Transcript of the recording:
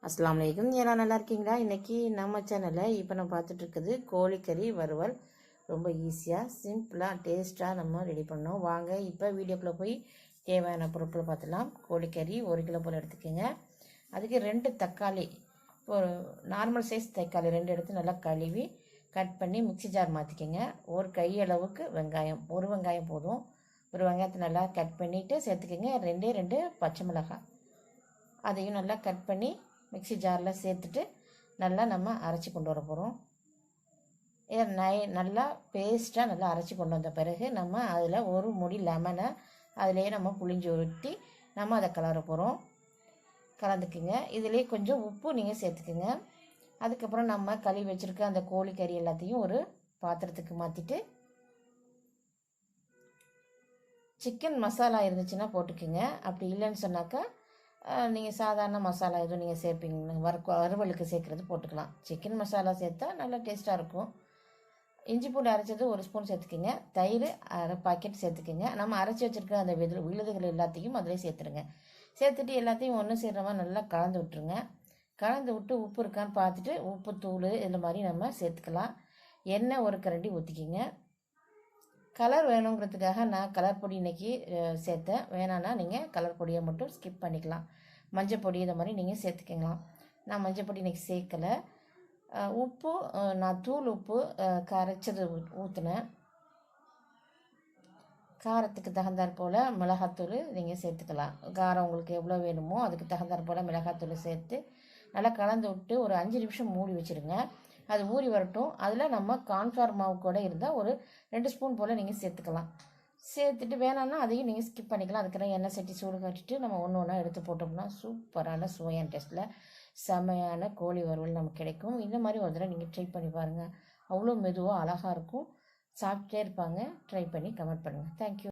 அஸ்ஸலாமு அலைக்கும். எல்லாம் நல்லா இருக்கீங்களா? இன்றைக்கி நம்ம சேனலில் இப்போ நம்ம பார்த்துட்ருக்குது கோழிக்கறி வறுவல். ரொம்ப ஈஸியாக சிம்பிளாக டேஸ்ட்டாக நம்ம ரெடி பண்ணோம். வாங்க இப்போ வீடியோக்குள்ளே போய் தேவையான பொருட்களை பார்த்துலாம். கோழிக்கறி 1 கிலோ போல் எடுத்துக்கோங்க. அதுக்கு 2 தக்காளி, ஒரு நார்மல் சைஸ் தக்காளி 2 எடுத்து நல்லா கழுவி கட் பண்ணி மிக்ஸி ஜார் மாற்றிக்கோங்க. ஒரு கையளவுக்கு வெங்காயம், ஒரு வெங்காயம் போதும். ஒரு வெங்காயத்தை நல்லா கட் பண்ணிவிட்டு சேர்த்துக்கோங்க. 2 பச்சை மிளகாய், அதையும் நல்லா கட் பண்ணி மிக்ஸி ஜாரில் சேர்த்துட்டு நல்லா நம்ம அரைச்சி கொண்டு வர போகிறோம். நல்லா பேஸ்ட்டாக நல்லா அரைச்சி கொண்டு வந்த பிறகு நம்ம அதில் ஒரு முடி லெமனை அதிலேயே நம்ம புளிஞ்சு ஊற்றி நம்ம அதை கலர போகிறோம். கலந்துக்குங்க. இதிலே கொஞ்சம் உப்பு நீங்கள் சேர்த்துக்குங்க. அதுக்கப்புறம் நம்ம கழுவி வச்சுருக்க அந்த கோழிக்கறி எல்லாத்தையும் ஒரு பாத்திரத்துக்கு மாற்றிட்டு சிக்கன் மசாலா இருந்துச்சுன்னா போட்டுக்குங்க. அப்படி இல்லைன்னு சொன்னாக்கா நீங்கள் சாதாரண மசாலா எதுவும் நீங்கள் சேர்ப்பீங்க, வறுவலுக்கு சேர்க்குறது போட்டுக்கலாம். சிக்கன் மசாலா சேர்த்தா நல்லா டேஸ்ட்டாக இருக்கும். இஞ்சி பூண்டு அரைச்சது 1 ஸ்பூன் சேர்த்துக்குங்க. தயிர் 1/2 பாக்கெட் சேர்த்துக்குங்க. நம்ம அரைச்சி வச்சுருக்க அந்த விழுதுகள் எல்லாத்தையும் அதிலே சேர்த்துருங்க. சேர்த்துட்டு எல்லாத்தையும் ஒன்று சேர்கிற மாதிரி நல்லா கலந்து விட்டுருங்க. கலந்து விட்டு உப்பு இருக்கான்னு பார்த்துட்டு உப்பு தூள் இந்த மாதிரி நம்ம சேர்த்துக்கலாம். எண்ணெய் 1 கரண்டி ஊற்றிக்கிங்க. கலர் வேணுங்கிறதுக்காக நான் கலர் பொடி இன்றைக்கி சேர்த்தேன். வேணான்னா நீங்கள் கலர் பொடியை மட்டும் ஸ்கிப் பண்ணிக்கலாம். மஞ்சள் பொடி இதை மாதிரி நீங்கள் சேர்த்துக்கலாம். நான் மஞ்சள் பொடி இன்றைக்கி சேர்க்கலை. உப்பு நான் தூள் உப்பு கரைச்சது ஊற்றினேன். காரத்துக்கு தகுந்தாற் போல் மிளகாத்தூள் நீங்கள் சேர்த்துக்கலாம். காரம் உங்களுக்கு எவ்வளோ வேணுமோ அதுக்கு தகுந்தாற் போல் மிளகாத்தூள் சேர்த்து நல்லா கலந்து விட்டு ஒரு 5 நிமிஷம் மூடி வச்சுருங்க. அது ஊறி வரட்டும். அதில் நம்ம கார்ன்ஃப்ளவர் மாவு கூட இருந்தால் ஒரு 2 ஸ்பூன் போல் நீங்கள் சேர்த்துக்கலாம். சேர்த்துட்டு வேணான்னா அதையும் நீங்கள் ஸ்கிப் பண்ணிக்கலாம். அதுக்கப்புறம் எண்ணெய் சட்டி சூடு காட்டிட்டு நம்ம ஒன்று ஒன்றா எடுத்து போட்டோம்னா சூப்பரான சுவையான டேஸ்ட்டில் செமையான கோழி வறுவல் நமக்கு கிடைக்கும். இந்த மாதிரி ஒரு தடவை நீங்கள் ட்ரை பண்ணி பாருங்கள். அவ்வளோ மெதுவாக அழகாக இருக்கும். சாப்பிட்டே இருப்பாங்க. ட்ரை பண்ணி கமெண்ட் பண்ணுங்கள். தேங்க்யூ.